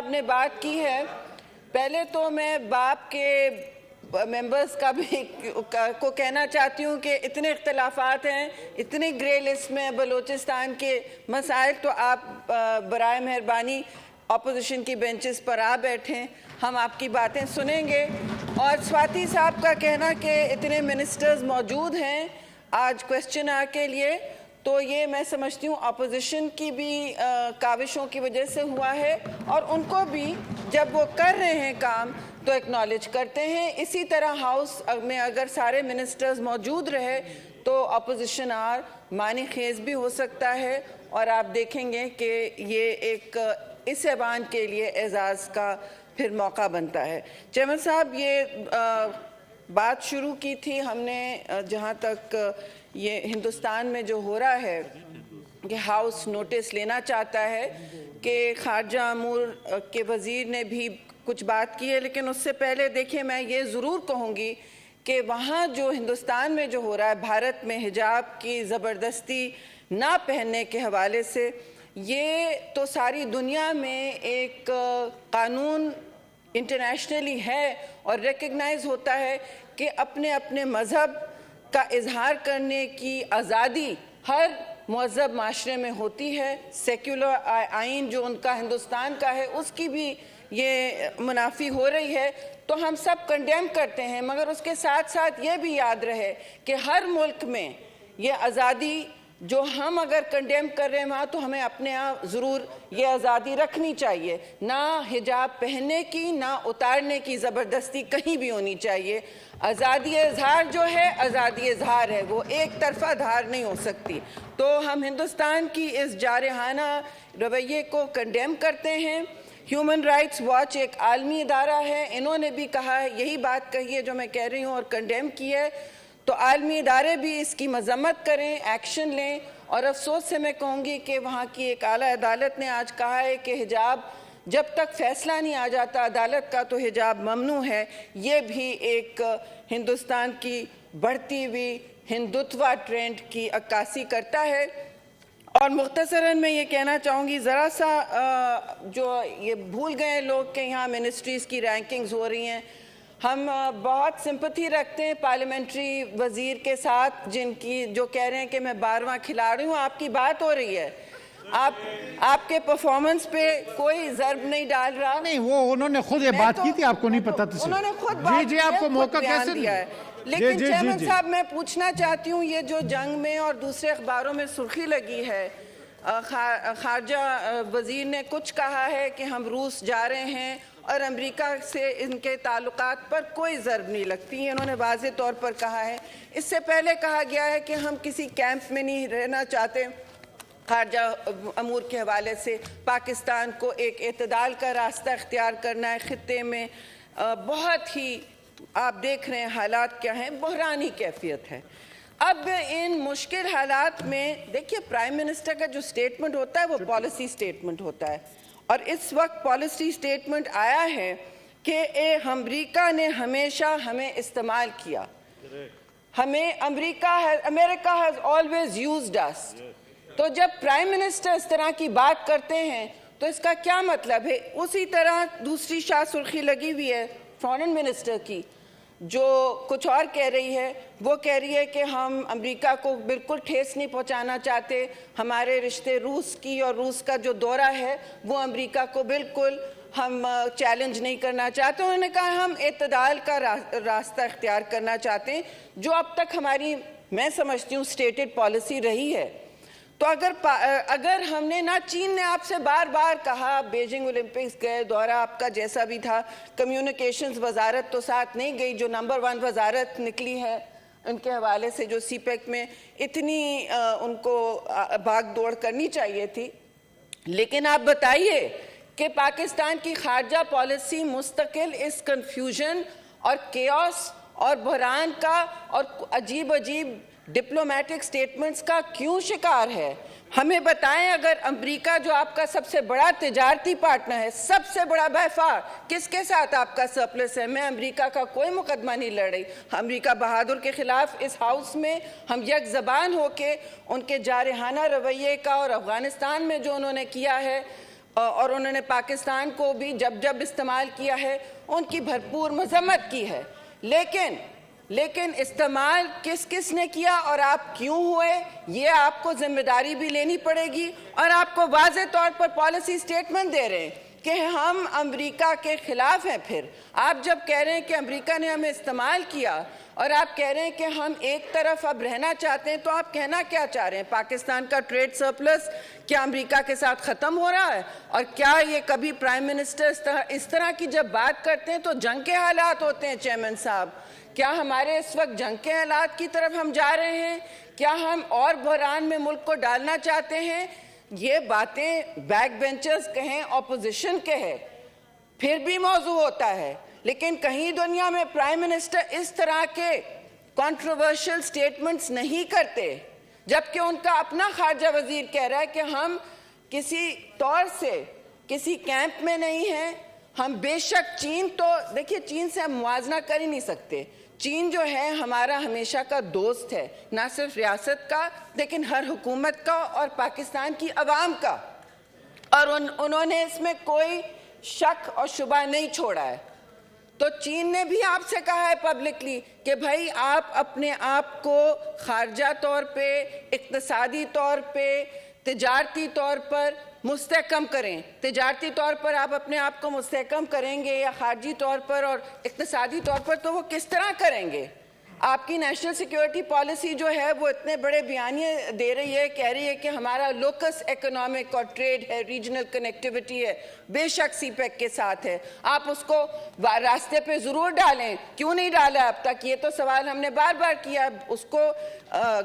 आपने बात की है, पहले तो मैं बाप के मेंबर्स का भी को कहना चाहती हूँ कि इतने इख्तलाफात हैं, इतनी ग्रे लिस्ट में बलूचिस्तान के मसाइल, तो आप बराए मेहरबानी अपोजिशन की बेंचेस पर आ बैठें, हम आपकी बातें सुनेंगे। और स्वाति साहब का कहना कि इतने मिनिस्टर्स मौजूद हैं आज क्वेश्चन आवर के लिए, तो ये मैं समझती हूँ अपोजिशन की भी काविशों की वजह से हुआ है, और उनको भी जब वो कर रहे हैं काम तो एक्नॉलेज करते हैं। इसी तरह हाउस में अगर सारे मिनिस्टर्स मौजूद रहे तो अपोजिशन आर मानी खेज भी हो सकता है, और आप देखेंगे कि ये एक इस ऐवान के लिए एजाज़ का फिर मौका बनता है। चेयरमैन साहब, ये बात शुरू की थी हमने, जहाँ तक ये हिंदुस्तान में जो हो रहा है कि हाउस नोटिस लेना चाहता है कि खारजा अमूर के वज़ीर ने भी कुछ बात की है, लेकिन उससे पहले देखिए मैं ये ज़रूर कहूँगी कि वहाँ जो हिंदुस्तान में जो हो रहा है भारत में हिजाब की ज़बरदस्ती ना पहनने के हवाले से, ये तो सारी दुनिया में एक कानून इंटरनेशनली है और रिकग्नाइज होता है कि अपने अपने मज़हब का इजहार करने की आज़ादी हर मुहज़्ज़ब माशरे में होती है। सेक्युलर आइन जो उनका हिंदुस्तान का है उसकी भी ये मुनाफी हो रही है, तो हम सब कंडेम करते हैं, मगर उसके साथ साथ ये भी याद रहे कि हर मुल्क में ये आज़ादी जो हम अगर कंडेम कर रहे हैं वहाँ, तो हमें अपने यहाँ ज़रूर ये आज़ादी रखनी चाहिए, ना हिजाब पहनने की ना उतारने की ज़बरदस्ती कहीं भी होनी चाहिए। आज़ादी इज़हार जो है आज़ादी इज़हार है, वो एक तरफा धार नहीं हो सकती। तो हम हिंदुस्तान की इस जारहाना रवैये को कंडेम करते हैं। ह्यूमन राइट्स वॉच एक आलमी इदारा है, इन्होंने भी कहा है, यही बात कही है जो मैं कह रही हूँ और कंडेम की है, तो आलमी इदारे भी इसकी मजम्मत करें, एक्शन लें। और अफसोस से मैं कहूँगी कि वहाँ की एक आला अदालत ने आज कहा है कि हिजाब जब तक फैसला नहीं आ जाता अदालत का तो हिजाब ममनू है। ये भी एक हिंदुस्तान की बढ़ती हुई हिंदुत्व ट्रेंड की अक्कासी करता है। और मुख्तसरन मैं ये कहना चाहूँगी, ज़रा सा जो ये भूल गए लोग कि यहाँ मिनिस्ट्रीज़ की रैंकिंग्स हो रही हैं, हम बहुत सिंपैथी रखते हैं पार्लियामेंट्री वज़ीर के साथ जिनकी जो कह रहे हैं कि मैं 12वां खिलाड़ी हूँ। आपकी बात हो रही है, आपके परफॉर्मेंस पे कोई ज़र्ब नहीं डाल रहा। नहीं, वो उन्होंने खुद ये बात की थी, आपको नहीं पता था? उन्होंने खुद जी आपको मौका कैसे दिया है। लेकिन चेयरमैन साहब, मैं पूछना चाहती हूँ, ये जो जंग में और दूसरे अखबारों में सुर्खी लगी है, खारजा वज़ीर ने कुछ कहा है कि हम रूस जा रहे हैं और अमेरिका से इनके ताल्लुकात पर कोई ज़र्ब नहीं लगती है, इन्होंने वाज़े तौर पर कहा है। इससे पहले कहा गया है कि हम किसी कैंप में नहीं रहना चाहते। खारजा अमूर के हवाले से पाकिस्तान को एक एतदाल का रास्ता इख्तियार करना है खित्ते में। बहुत ही आप देख रहे हैं हालात क्या हैं, बहरानी कैफियत है। अब इन मुश्किल हालात में देखिए, प्राइम मिनिस्टर का जो स्टेटमेंट होता है वो पॉलिसी स्टेटमेंट होता है, और इस वक्त पॉलिसी स्टेटमेंट आया है कि अमेरिका ने हमेशा हमें इस्तेमाल किया, हमें अमेरिका हैज़ ऑलवेज यूज्ड अस। तो जब प्राइम मिनिस्टर इस तरह की बात करते हैं तो इसका क्या मतलब है? उसी तरह दूसरी शाह सुर्खी लगी हुई है फॉरेन मिनिस्टर की, जो कुछ और कह रही है। वो कह रही है कि हम अमेरिका को बिल्कुल ठेस नहीं पहुंचाना चाहते, हमारे रिश्ते रूस की और रूस का जो दौरा है वो अमेरिका को बिल्कुल हम चैलेंज नहीं करना चाहते। उन्होंने कहा हम एतदाल का रास्ता इख्तियार करना चाहते हैं, जो अब तक हमारी, मैं समझती हूँ, स्टेटेड पॉलिसी रही है। तो अगर हमने ना, चीन ने आपसे बार बार कहा, बीजिंग ओलंपिक्स गए, दौरा आपका जैसा भी था, कम्युनिकेशंस वजारत तो साथ नहीं गई, जो नंबर 1 वजारत निकली है उनके हवाले से, जो सीपेक में इतनी उनको भाग दौड़ करनी चाहिए थी। लेकिन आप बताइए कि पाकिस्तान की खारजा पॉलिसी मुस्तकिल इस कन्फ्यूजन और केओस और बहरान का और अजीब अजीब डिप्लोमेटिक स्टेटमेंट्स का क्यों शिकार है? हमें बताएं, अगर अमेरिका जो आपका सबसे बड़ा तिजारती पार्टनर है, सबसे बड़ा बैफार, किसके साथ आपका सरप्लस है? मैं अमेरिका का कोई मुकदमा नहीं लड़ रही, अमेरिका बहादुर के खिलाफ इस हाउस में हम यक ज़बान होके उनके जारहाना रवैये का और अफगानिस्तान में जो उन्होंने किया है और उन्होंने पाकिस्तान को भी जब जब इस्तेमाल किया है उनकी भरपूर मजम्मत की है, लेकिन इस्तेमाल किस किस ने किया और आप क्यों हुए, ये आपको जिम्मेदारी भी लेनी पड़ेगी। और आपको वाज़े तौर पर पॉलिसी स्टेटमेंट दे रहे हैं कि हम अमेरिका के खिलाफ हैं। फिर आप जब कह रहे हैं कि अमेरिका ने हमें इस्तेमाल किया और आप कह रहे हैं कि हम एक तरफ अब रहना चाहते हैं, तो आप कहना क्या चाह रहे हैं? पाकिस्तान का ट्रेड सरप्लस क्या अमेरिका के साथ ख़त्म हो रहा है? और क्या ये कभी प्राइम मिनिस्टर इस तरह की जब बात करते हैं तो जंग के हालात होते हैं? चेयरमैन साहब, क्या हमारे इस वक्त जंग के हालात की तरफ हम जा रहे हैं? क्या हम और बहरान में मुल्क को डालना चाहते हैं? ये बातें बैक बेंचर्स कहें, ऑपोजिशन के हैं, फिर भी मौजू होता है, लेकिन कहीं दुनिया में प्राइम मिनिस्टर इस तरह के कंट्रोवर्शियल स्टेटमेंट्स नहीं करते, जबकि उनका अपना खारजा वजीर कह रहा है कि हम किसी तौर से किसी कैंप में नहीं हैं। हम बेशक चीन, तो देखिए चीन से हम मुआवजा कर ही नहीं सकते। चीन जो है हमारा हमेशा का दोस्त है, ना सिर्फ रियासत का लेकिन हर हुकूमत का और पाकिस्तान की अवाम का, और उन्होंने इसमें कोई शक और शुबा नहीं छोड़ा है। तो चीन ने भी आपसे कहा है पब्लिकली कि भाई आप अपने आप को खारजा तौर पे, इक्तसादी तौर पे, तिजारती तौर पर मुस्तहकम करें। तिजारती तौर पर आप अपने आप को मुस्तहकम करेंगे या खारजी तौर पर और इक्तसादी तौर पर, तो वो किस तरह करेंगे? आपकी नेशनल सिक्योरिटी पॉलिसी जो है वो इतने बड़े बयानिए दे रही है, कह रही है कि हमारा लोकस इकोनॉमिक और ट्रेड है, रीजनल कनेक्टिविटी है, बेशक सीपैक के साथ है, आप उसको रास्ते पे ज़रूर डालें। क्यों नहीं डाला अब तक? ये तो सवाल हमने बार बार किया। उसको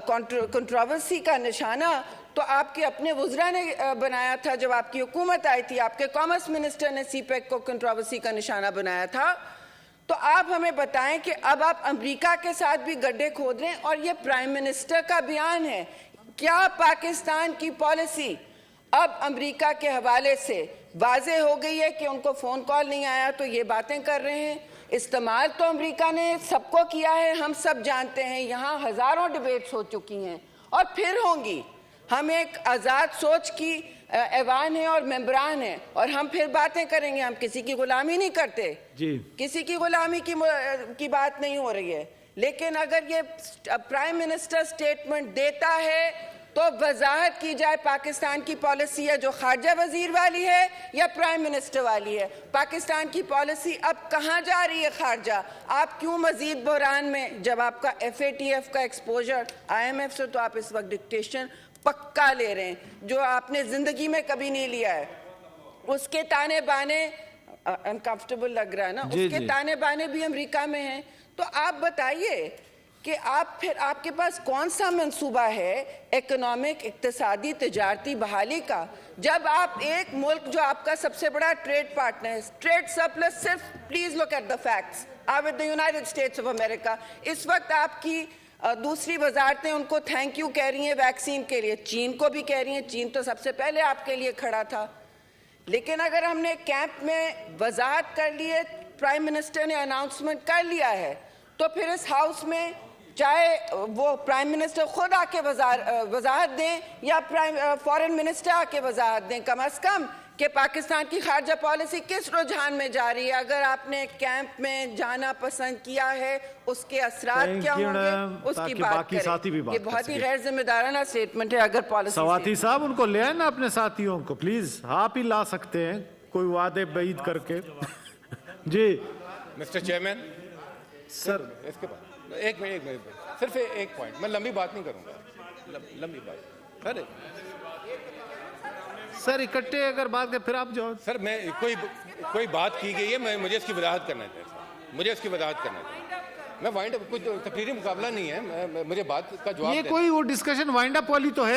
कंट्रोवर्सी का निशाना तो आपके अपने वज़रा ने बनाया था जब आपकी हुकूमत आई थी, आपके कॉमर्स मिनिस्टर ने सीपैक को कंट्रोवर्सी का निशाना बनाया था। तो आप हमें बताएं कि अब आप अमेरिका के साथ भी गड्ढे खोद रहे हैं, और ये प्राइम मिनिस्टर का बयान है। क्या पाकिस्तान की पॉलिसी अब अमेरिका के हवाले से वाज़े हो गई है कि उनको फ़ोन कॉल नहीं आया तो ये बातें कर रहे हैं? इस्तेमाल तो अमेरिका ने सबको किया है, हम सब जानते हैं। यहाँ हज़ारों डिबेट्स हो चुकी हैं और फिर होंगी। हम एक आज़ाद सोच की ऐवान है और मेंबरान है, और हम फिर बातें करेंगे। हम किसी की गुलामी नहीं करते जी, किसी की गुलामी की बात नहीं हो रही है। लेकिन अगर ये प्राइम मिनिस्टर स्टेटमेंट देता है तो वजाहत की जाए पाकिस्तान की पॉलिसी है जो खारजा वजीर वाली है या प्राइम मिनिस्टर वाली है। पाकिस्तान की पॉलिसी अब कहाँ जा रही है खारजा? आप क्यों मजीद बहरान में? जब आपका FATF का एक्सपोजर IMF से, तो आप इस वक्त डिक्टेशन पक्का ले रहे हैं जो आपने जिंदगी में कभी नहीं लिया है। उसके ताने बाने अनकंफर्टेबल लग रहा है ना, उसके ताने बाने भी अमेरिका में हैं। तो आप बताइए कि आप फिर आपके पास कौन सा मंसूबा है इकोनॉमिक, इक्तसादी, तिजारती बहाली का, जब आप एक मुल्क जो आपका सबसे बड़ा ट्रेड पार्टनर है, ट्रेड सरप्लस, सिर्फ please look at the facts, आप with the United States of America. इस वक्त आपकी दूसरी वजारतें उनको थैंक यू कह रही हैं वैक्सीन के लिए, चीन को भी कह रही हैं। चीन तो सबसे पहले आपके लिए खड़ा था। लेकिन अगर हमने कैंप में वजाहत कर ली है, प्राइम मिनिस्टर ने अनाउंसमेंट कर लिया है, तो फिर इस हाउस में चाहे वो प्राइम मिनिस्टर खुद आके वजाहत दें या फॉरेन मिनिस्टर आके वजाहत दें, कम अज कम कि पाकिस्तान की खारजा पॉलिसी किस रुझान में जा रही है। अगर आपने कैंप में जाना पसंद किया है, उसके असरात क्या होंगे उसकी बात करें। ये बहुत ही गैर जिम्मेदाराना स्टेटमेंट है। अगर पॉलिसी सवाती साहब उनको ले आए ना अपने साथियों को, प्लीज आप ही ला सकते हैं कोई वादे बईद करके। जी मिस्टर चेयरमैन सर, इसके बाद एक मिनट सिर्फ एक पॉइंट, मैं लंबी बात नहीं करूंगा, लंबी बात सर इकट्ठे अगर बात कर फिर आप जाओ। सर मैं कोई बात की गई है, मुझे इसकी वजाहत करना चाहिए, मुझे इसकी वजाहत करना चाहिए। मैं वाइंड अप, कुछ तकरीरी मुकाबला नहीं है, मुझे बात का जवाब ये कोई वो डिस्कशन वाइंड अप वाली तो है